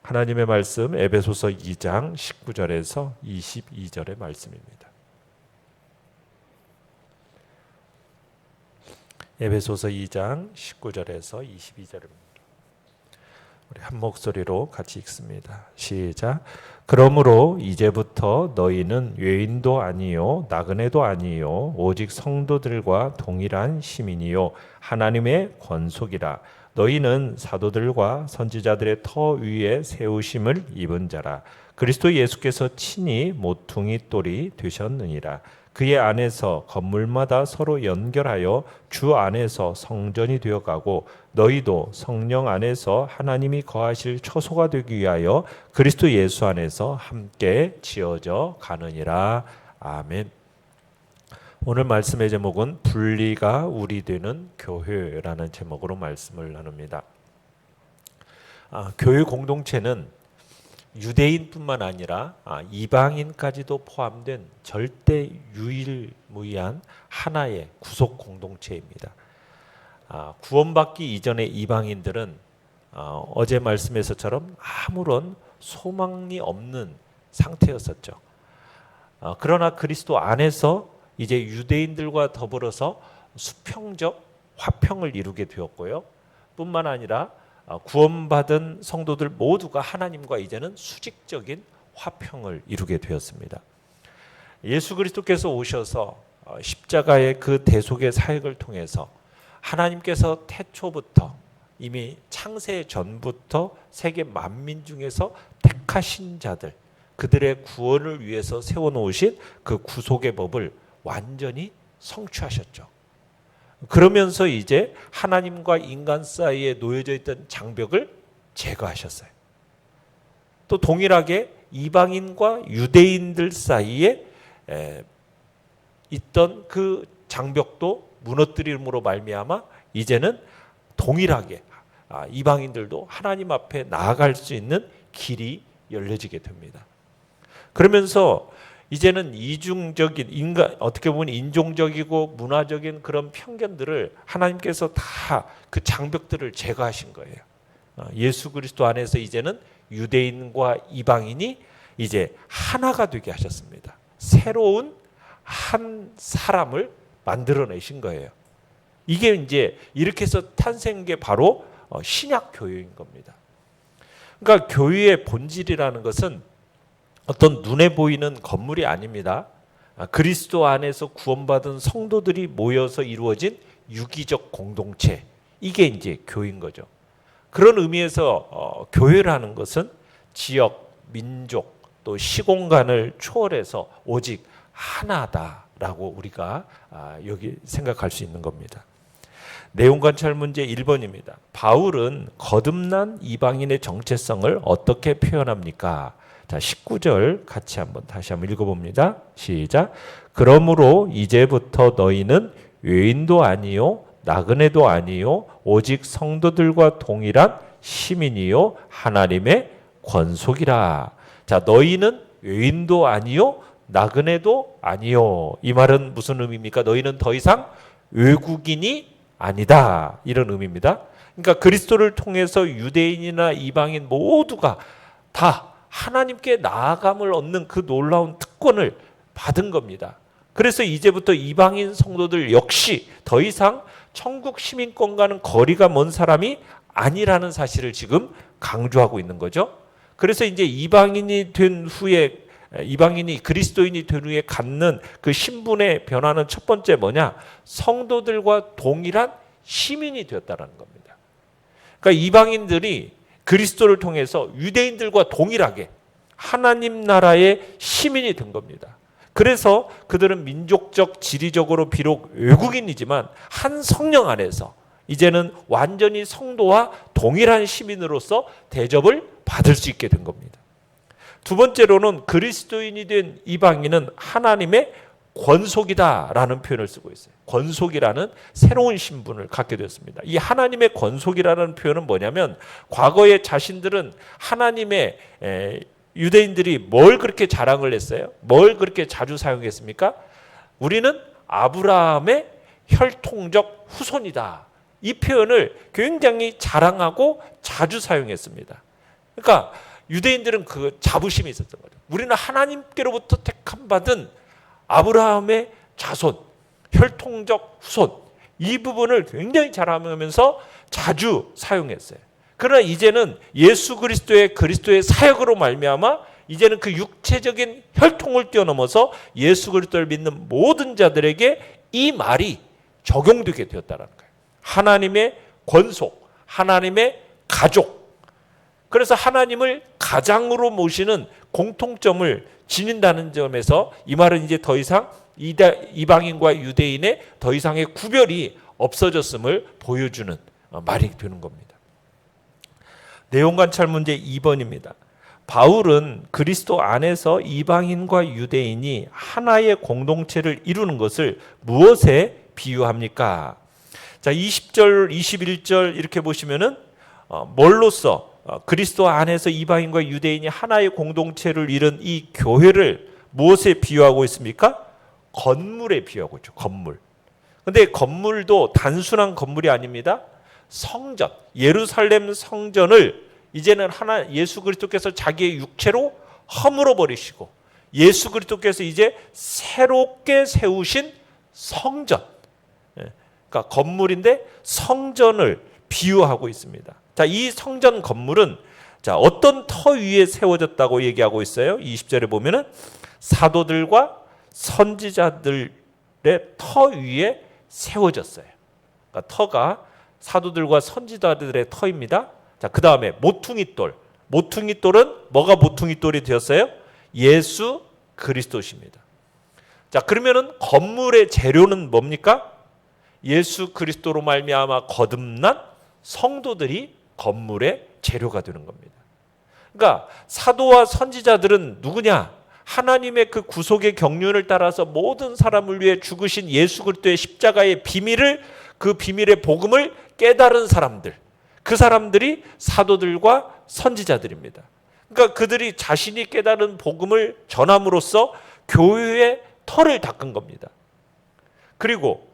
하나님의 말씀 에베소서 2장 19절에서 22절의 말씀입니다. 에베소서 2장 19절에서 22절입니다. 우리 한 목소리로 같이 읽습니다. 시작. 그러므로 이제부터 너희는 외인도 아니요 나그네도 아니요 오직 성도들과 동일한 시민이요 하나님의 권속이라. 너희는 사도들과 선지자들의 터 위에 세우심을 입은 자라. 그리스도 예수께서 친히 모퉁이 돌이 되셨느니라. 그의 안에서 건물마다 서로 연결하여 주 안에서 성전이 되어가고 너희도 성령 안에서 하나님이 거하실 처소가 되기 위하여 그리스도 예수 안에서 함께 지어져 가느니라. 아멘. 오늘 말씀의 제목은 분리가 우리 되는 교회라는 제목으로 말씀을 나눕니다. 교회 공동체는 유대인뿐만 아니라 이방인까지도 포함된 절대 유일무이한 하나의 구속 공동체입니다. 구원받기 이전의 이방인들은 어제 말씀에서처럼 아무런 소망이 없는 상태였었죠. 그러나 그리스도 안에서 이제 유대인들과 더불어서 수평적 화평을 이루게 되었고요. 뿐만 아니라 구원받은 성도들 모두가 하나님과 이제는 수직적인 화평을 이루게 되었습니다. 예수 그리스도께서 오셔서 십자가의 그 대속의 사역을 통해서 하나님께서 태초부터 이미 창세 전부터 세계 만민 중에서 택하신 자들, 그들의 구원을 위해서 세워놓으신 그 구속의 법을 완전히 성취하셨죠. 그러면서 이제 하나님과 인간 사이에 놓여져 있던 장벽을 제거하셨어요. 또 동일하게 이방인과 유대인들 사이에 있던 그 장벽도 무너뜨림으로 말미암아 이제는 동일하게 이방인들도 하나님 앞에 나아갈 수 있는 길이 열려지게 됩니다. 그러면서 이제는 이중적인 어떻게 보면 인종적이고 문화적인 그런 편견들을 하나님께서 다 그 장벽들을 제거하신 거예요. 예수 그리스도 안에서 이제는 유대인과 이방인이 이제 하나가 되게 하셨습니다. 새로운 한 사람을 만들어내신 거예요. 이게 이제 이렇게 해서 탄생한 게 바로 신약 교회인 겁니다. 그러니까 교회의 본질이라는 것은 어떤 눈에 보이는 건물이 아닙니다. 그리스도 안에서 구원받은 성도들이 모여서 이루어진 유기적 공동체, 이게 이제 교회인 거죠. 그런 의미에서 교회라는 것은 지역, 민족, 또 시공간을 초월해서 오직 하나다라고 우리가 여기 생각할 수 있는 겁니다. 내용 관찰 문제 1번입니다. 바울은 거듭난 이방인의 정체성을 어떻게 표현합니까? 자, 19절 같이 다시 한번 읽어봅니다. 시작. 그러므로 이제부터 너희는 외인도 아니요 나그네도 아니요 오직 성도들과 동일한 시민이요 하나님의 권속이라. 자, 너희는 외인도 아니요 나그네도 아니요. 이 말은 무슨 의미입니까? 너희는 더 이상 외국인이 아니다, 이런 의미입니다. 그러니까 그리스도를 통해서 유대인이나 이방인 모두가 다 하나님께 나아감을 얻는 그 놀라운 특권을 받은 겁니다. 그래서 이제부터 이방인 성도들 역시 더 이상 천국 시민권과는 거리가 먼 사람이 아니라는 사실을 지금 강조하고 있는 거죠. 그래서 이제 이방인이 그리스도인이 된 후에 갖는 그 신분의 변화는 첫 번째 뭐냐? 성도들과 동일한 시민이 되었다는 겁니다. 그러니까 이방인들이 그리스도를 통해서 유대인들과 동일하게 하나님 나라의 시민이 된 겁니다. 그래서 그들은 민족적, 지리적으로 비록 외국인이지만 한 성령 안에서 이제는 완전히 성도와 동일한 시민으로서 대접을 받을 수 있게 된 겁니다. 두 번째로는 그리스도인이 된 이방인은 하나님의 권속이다라는 표현을 쓰고 있어요. 권속이라는 새로운 신분을 갖게 되었습니다. 이 하나님의 권속이라는 표현은 뭐냐면 과거에 자신들은 하나님의 유대인들이 뭘 그렇게 자랑을 했어요? 뭘 그렇게 자주 사용했습니까? 우리는 아브라함의 혈통적 후손이다. 이 표현을 굉장히 자랑하고 자주 사용했습니다. 그러니까 유대인들은 그 자부심이 있었던 거죠. 우리는 하나님께로부터 택함 받은 아브라함의 자손, 혈통적 후손, 이 부분을 굉장히 자랑하면서 자주 사용했어요. 그러나 이제는 예수 그리스도의 사역으로 말미암아 이제는 그 육체적인 혈통을 뛰어넘어서 예수 그리스도를 믿는 모든 자들에게 이 말이 적용되게 되었다는 거예요. 하나님의 권속, 하나님의 가족. 그래서 하나님을 가장으로 모시는 공통점을 지닌다는 점에서 이 말은 이제 더 이상 이방인과 유대인의 더 이상의 구별이 없어졌음을 보여주는 말이 되는 겁니다. 내용 관찰 문제 2번입니다. 바울은 그리스도 안에서 이방인과 유대인이 하나의 공동체를 이루는 것을 무엇에 비유합니까? 자, 20절, 21절 이렇게 보시면은 뭘로써 그리스도 안에서 이방인과 유대인이 하나의 공동체를 이룬 이 교회를 무엇에 비유하고 있습니까? 건물에 비유하고 있죠. 건물. 근데 건물도 단순한 건물이 아닙니다. 성전, 예루살렘 성전을 이제는 예수 그리스도께서 자기의 육체로 허물어 버리시고 예수 그리스도께서 이제 새롭게 세우신 성전, 그러니까 건물인데 성전을 비유하고 있습니다. 자, 이 성전 건물은 자, 어떤 터 위에 세워졌다고 얘기하고 있어요? 20절에 보면은 사도들과 선지자들의 터 위에 세워졌어요. 그러니까 터가 사도들과 선지자들의 터입니다. 자, 그 다음에 모퉁이돌. 모퉁이돌은 뭐가 모퉁이돌이 되었어요? 예수 그리스도십니다. 자, 그러면은 건물의 재료는 뭡니까? 예수 그리스도로 말미암아 거듭난 성도들이 건물의 재료가 되는 겁니다. 그러니까 사도와 선지자들은 누구냐? 하나님의 그 구속의 경륜을 따라서 모든 사람을 위해 죽으신 예수 그리스도의 십자가의 비밀을, 그 비밀의 복음을 깨달은 사람들, 그 사람들이 사도들과 선지자들입니다. 그러니까 그들이 자신이 깨달은 복음을 전함으로써 교회의 터를 닦은 겁니다. 그리고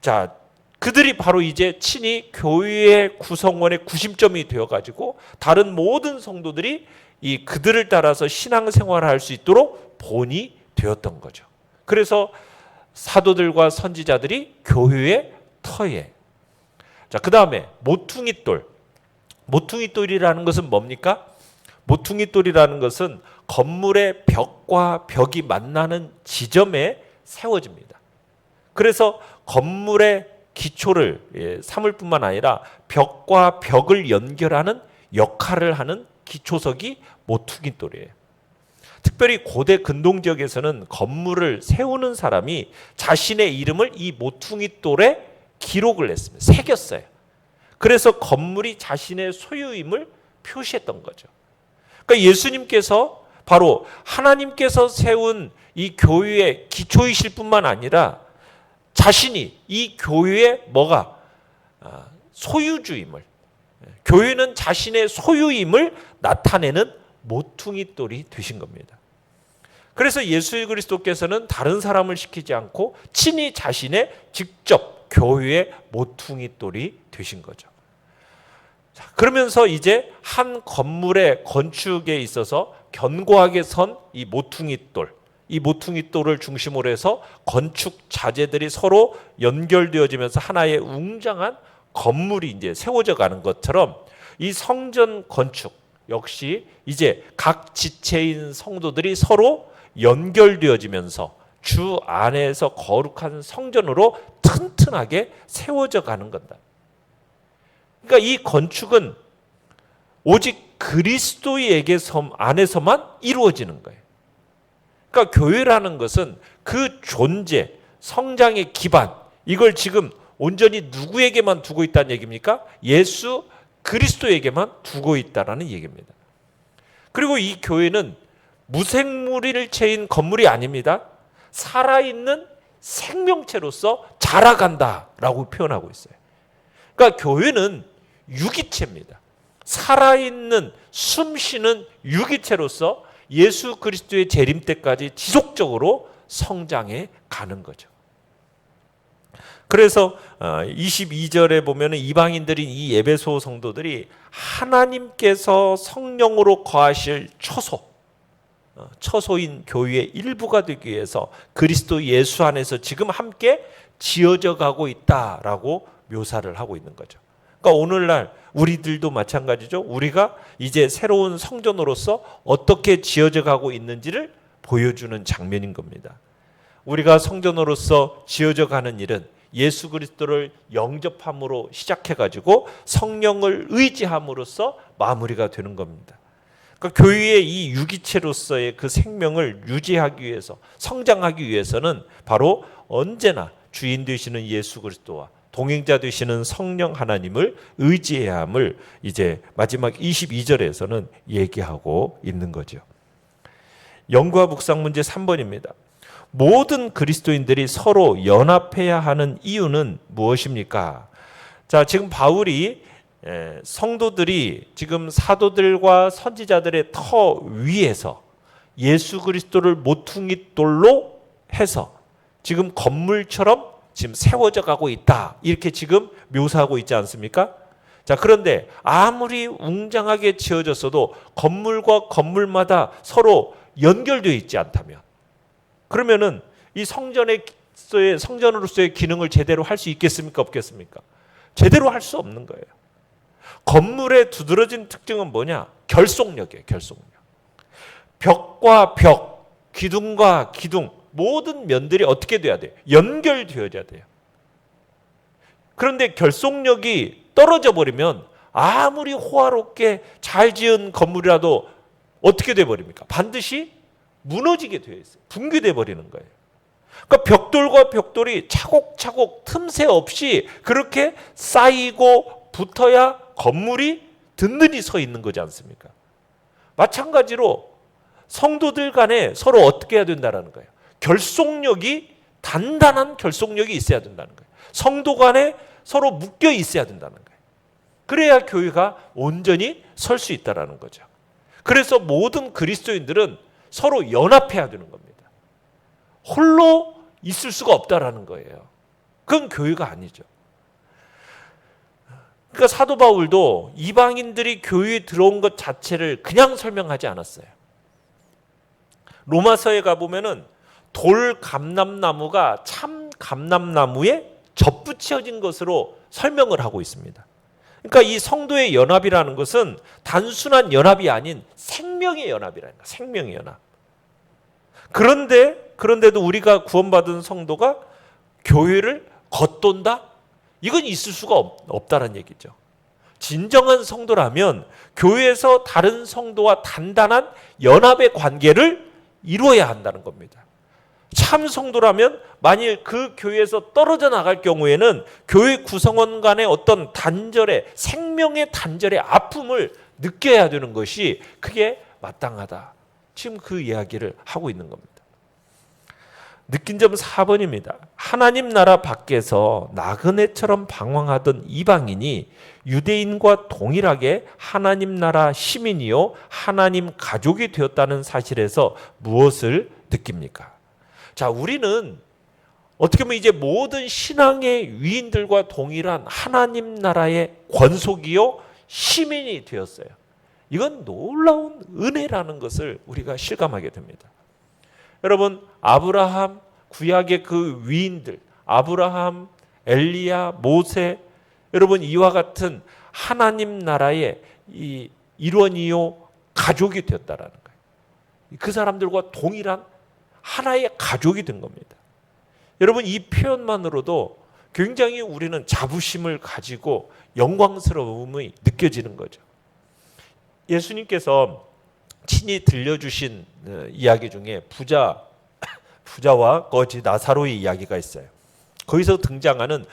자, 그들이 바로 이제 친히 교회의 구성원의 구심점이 되어가지고 다른 모든 성도들이 이 그들을 따라서 신앙생활을 할 수 있도록 본이 되었던 거죠. 그래서 사도들과 선지자들이 교회의 터에. 자, 그 다음에 모퉁이돌. 모퉁이돌이라는 것은 뭡니까? 모퉁이돌이라는 것은 건물의 벽과 벽이 만나는 지점에 세워집니다. 그래서 건물의 기초를 삼을 뿐만 아니라 벽과 벽을 연결하는 역할을 하는 기초석이 모퉁이돌이에요. 특별히 고대 근동 지역에서는 건물을 세우는 사람이 자신의 이름을 이 모퉁이돌에 기록을 했습니다. 새겼어요. 그래서 건물이 자신의 소유임을 표시했던 거죠. 그러니까 예수님께서 바로 하나님께서 세운 이 교회의 기초이실 뿐만 아니라 자신이 이 교회의 뭐가 소유주임을, 교회는 자신의 소유임을 나타내는 모퉁이돌이 되신 겁니다. 그래서 예수 그리스도께서는 다른 사람을 시키지 않고 친히 자신의 직접 교회의 모퉁이돌이 되신 거죠. 자, 그러면서 이제 한 건물의 건축에 있어서 견고하게 선 이 모퉁이돌, 이 모퉁이돌을 중심으로 해서 건축 자재들이 서로 연결되어지면서 하나의 웅장한 건물이 이제 세워져 가는 것처럼 이 성전 건축 역시 이제 각 지체인 성도들이 서로 연결되어지면서 주 안에서 거룩한 성전으로 튼튼하게 세워져 가는 거다. 그러니까 이 건축은 오직 그리스도에게 안에서만 이루어지는 거예요. 그러니까 교회라는 것은 그 존재, 성장의 기반, 이걸 지금 온전히 누구에게만 두고 있다는 얘기입니까? 예수 그리스도에게만 두고 있다라는 얘기입니다. 그리고 이 교회는 무생물일체인 건물이 아닙니다. 살아있는 생명체로서 자라간다라고 표현하고 있어요. 그러니까 교회는 유기체입니다. 살아있는 숨쉬는 유기체로서 예수 그리스도의 재림 때까지 지속적으로 성장해 가는 거죠. 그래서 22절에 보면은 이방인들인 이 에베소 성도들이 하나님께서 성령으로 거하실 처소인 교회의 일부가 되기 위해서 그리스도 예수 안에서 지금 함께 지어져 가고 있다라고 묘사를 하고 있는 거죠. 그러니까 오늘날 우리들도 마찬가지죠. 우리가 이제 새로운 성전으로서 어떻게 지어져 가고 있는지를 보여주는 장면인 겁니다. 우리가 성전으로서 지어져 가는 일은 예수 그리스도를 영접함으로 시작해가지고 성령을 의지함으로써 마무리가 되는 겁니다. 그러니까 교회의 이 유기체로서의 그 생명을 유지하기 위해서, 성장하기 위해서는 바로 언제나 주인 되시는 예수 그리스도와 동행자 되시는 성령 하나님을 의지해야 함을 이제 마지막 22절에서는 얘기하고 있는 거죠. 영과 묵상 문제 3번입니다. 모든 그리스도인들이 서로 연합해야 하는 이유는 무엇입니까? 자, 지금 바울이 성도들이 지금 사도들과 선지자들의 터 위에서 예수 그리스도를 모퉁이 돌로 해서 지금 건물처럼 지금 세워져 가고 있다. 이렇게 지금 묘사하고 있지 않습니까? 자, 그런데 아무리 웅장하게 지어졌어도 건물과 건물마다 서로 연결되어 있지 않다면, 그러면은 이 성전으로서의 기능을 제대로 할 수 있겠습니까? 없겠습니까? 제대로 할 수 없는 거예요. 건물의 두드러진 특징은 뭐냐? 결속력이에요. 결속력. 벽과 벽, 기둥과 기둥, 모든 면들이 어떻게 돼야 돼요? 연결되어야 돼요. 그런데 결속력이 떨어져 버리면 아무리 호화롭게 잘 지은 건물이라도 어떻게 돼 버립니까? 반드시 무너지게 되어 있어요. 붕괴돼 버리는 거예요. 그러니까 벽돌과 벽돌이 차곡차곡 틈새 없이 그렇게 쌓이고 붙어야 건물이 든든히 서 있는 거지 않습니까? 마찬가지로 성도들 간에 서로 어떻게 해야 된다는 거예요. 결속력이, 단단한 결속력이 있어야 된다는 거예요. 성도 간에 서로 묶여 있어야 된다는 거예요. 그래야 교회가 온전히 설 수 있다는 거죠. 그래서 모든 그리스도인들은 서로 연합해야 되는 겁니다. 홀로 있을 수가 없다라는 거예요. 그건 교회가 아니죠. 그러니까 사도 바울도 이방인들이 교회에 들어온 것 자체를 그냥 설명하지 않았어요. 로마서에 가보면은 돌 감람나무가 참 감람나무에 접붙여진 것으로 설명을 하고 있습니다. 그러니까 이 성도의 연합이라는 것은 단순한 연합이 아닌 생명의 연합이라는 거예요. 생명의 연합. 그런데도 우리가 구원받은 성도가 교회를 겉돈다? 이건 있을 수가 없다는 얘기죠. 진정한 성도라면 교회에서 다른 성도와 단단한 연합의 관계를 이루어야 한다는 겁니다. 참 성도라면 만일 그 교회에서 떨어져 나갈 경우에는 교회 구성원 간의 어떤 단절의, 생명의 단절의 아픔을 느껴야 되는 것이 그게 마땅하다. 지금 그 이야기를 하고 있는 겁니다. 느낀 점 4번입니다. 하나님 나라 밖에서 나그네처럼 방황하던 이방인이 유대인과 동일하게 하나님 나라 시민이요 하나님 가족이 되었다는 사실에서 무엇을 느낍니까? 자, 우리는 어떻게 보면 이제 모든 신앙의 위인들과 동일한 하나님 나라의 권속이요 시민이 되었어요. 이건 놀라운 은혜라는 것을 우리가 실감하게 됩니다. 여러분, 아브라함, 구약의 그 위인들, 아브라함, 엘리야, 모세, 여러분 이와 같은 하나님 나라의 이 일원이요 가족이 되었다라는 거예요. 그 사람들과 동일한 하나의 가족이 된 겁니다. 여러분, 이 표현만으로도 굉장히 우리는 자부심을 가지고 영광스러움이 느껴지는 거죠. 예수님께서 친히 들려주신 이야기 중에 부자와 거지 나사로의 이야기가 있어요. 거기서 등장하는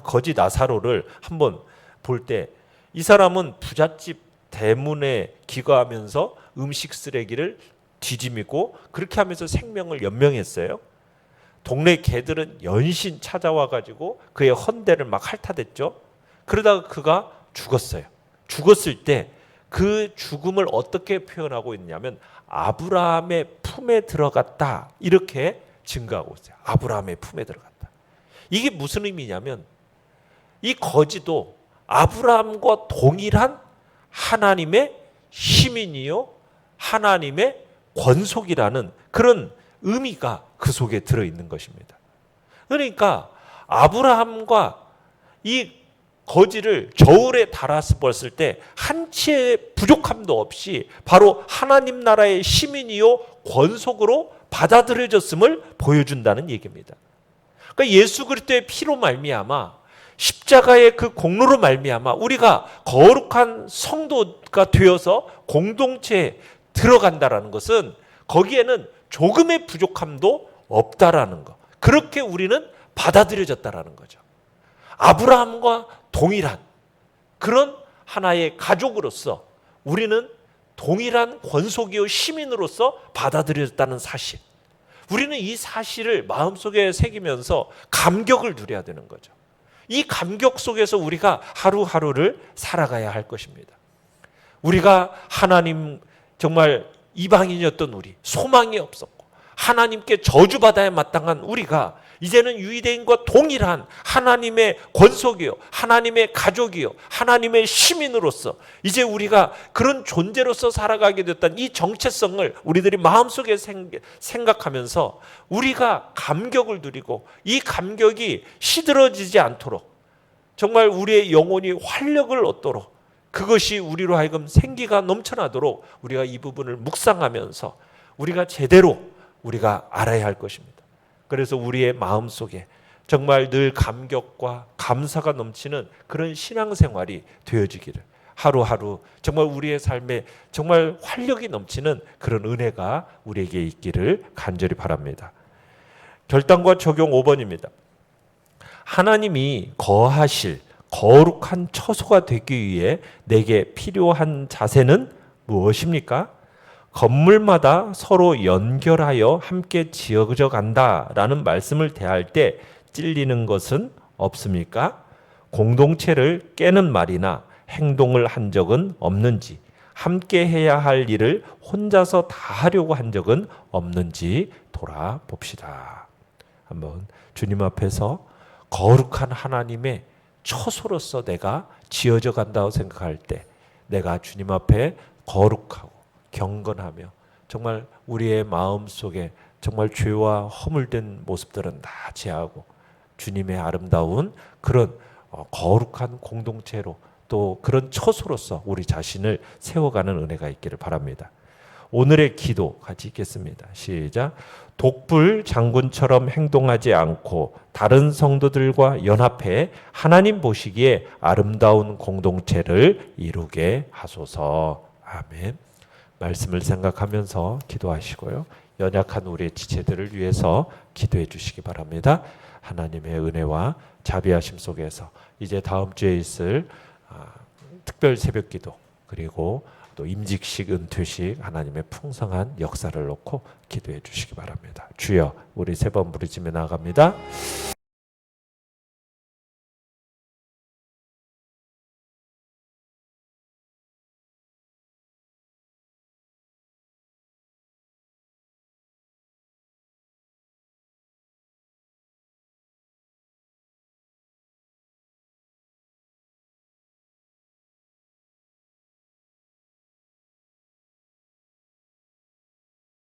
거지 나사로를 한번 볼 때 이 사람은 부잣집 대문에 기거하면서 음식 쓰레기를 뒤집고 그렇게 하면서 생명을 연명했어요. 동네 개들은 연신 찾아와 가지고 그의 헌대를 막 핥아댔죠. 그러다가 그가 죽었어요. 죽었을 때 그 죽음을 어떻게 표현하고 있냐면 아브라함의 품에 들어갔다 이렇게 증거하고 있어요. 아브라함의 품에 들어갔다. 이게 무슨 의미냐면 이 거지도 아브라함과 동일한 하나님의 시민이요 하나님의 권속이라는 그런 의미가 그 속에 들어있는 것입니다. 그러니까 아브라함과 이 거지를 저울에 달아서 봤을 때 한치의 부족함도 없이 바로 하나님 나라의 시민이요 권속으로 받아들여졌음을 보여준다는 얘기입니다. 그러니까 예수 그리스도의 피로 말미암아 십자가의 그 공로로 말미암아 우리가 거룩한 성도가 되어서 공동체에 들어간다라는 것은 거기에는 조금의 부족함도 없다라는 것. 그렇게 우리는 받아들여졌다라는 거죠. 아브라함과 동일한 그런 하나의 가족으로서 우리는 동일한 권속이요 시민으로서 받아들여졌다는 사실. 우리는 이 사실을 마음속에 새기면서 감격을 누려야 되는 거죠. 이 감격 속에서 우리가 하루하루를 살아가야 할 것입니다. 우리가 하나님 정말 이방인이었던 우리, 소망이 없었고 하나님께 저주받아야 마땅한 우리가 이제는 유대인과 동일한 하나님의 권속이요 하나님의 가족이요 하나님의 시민으로서 이제 우리가 그런 존재로서 살아가게 됐다는 이 정체성을 우리들이 마음속에 생각하면서 우리가 감격을 누리고 이 감격이 시들어지지 않도록 정말 우리의 영혼이 활력을 얻도록 그것이 우리로 하여금 생기가 넘쳐나도록 우리가 이 부분을 묵상하면서 우리가 제대로 우리가 알아야 할 것입니다. 그래서 우리의 마음속에 정말 늘 감격과 감사가 넘치는 그런 신앙생활이 되어지기를 하루하루 정말 우리의 삶에 정말 활력이 넘치는 그런 은혜가 우리에게 있기를 간절히 바랍니다. 결단과 적용 5번입니다. 하나님이 거하실 거룩한 처소가 되기 위해 내게 필요한 자세는 무엇입니까? 건물마다 서로 연결하여 함께 지어져 간다라는 말씀을 대할 때 찔리는 것은 없습니까? 공동체를 깨는 말이나 행동을 한 적은 없는지, 함께 해야 할 일을 혼자서 다 하려고 한 적은 없는지 돌아봅시다. 한번 주님 앞에서 거룩한 하나님의 처소로서 내가 지어져 간다고 생각할 때 내가 주님 앞에 거룩하고 경건하며 정말 우리의 마음속에 정말 죄와 허물된 모습들은 다 제하고 주님의 아름다운 그런 거룩한 공동체로 또 그런 처소로서 우리 자신을 세워가는 은혜가 있기를 바랍니다. 오늘의 기도 같이 읽겠습니다. 시작. 독불 장군처럼 행동하지 않고 다른 성도들과 연합해 하나님 보시기에 아름다운 공동체를 이루게 하소서. 아멘. 말씀을 생각하면서 기도하시고요. 연약한 우리의 지체들을 위해서 기도해 주시기 바랍니다. 하나님의 은혜와 자비하심 속에서 이제 다음 주에 있을 특별 새벽기도 그리고 또 임직식 은퇴식 하나님의 풍성한 역사를 놓고 기도해 주시기 바랍니다. 주여 우리 세 번 부르짖며 나아갑니다.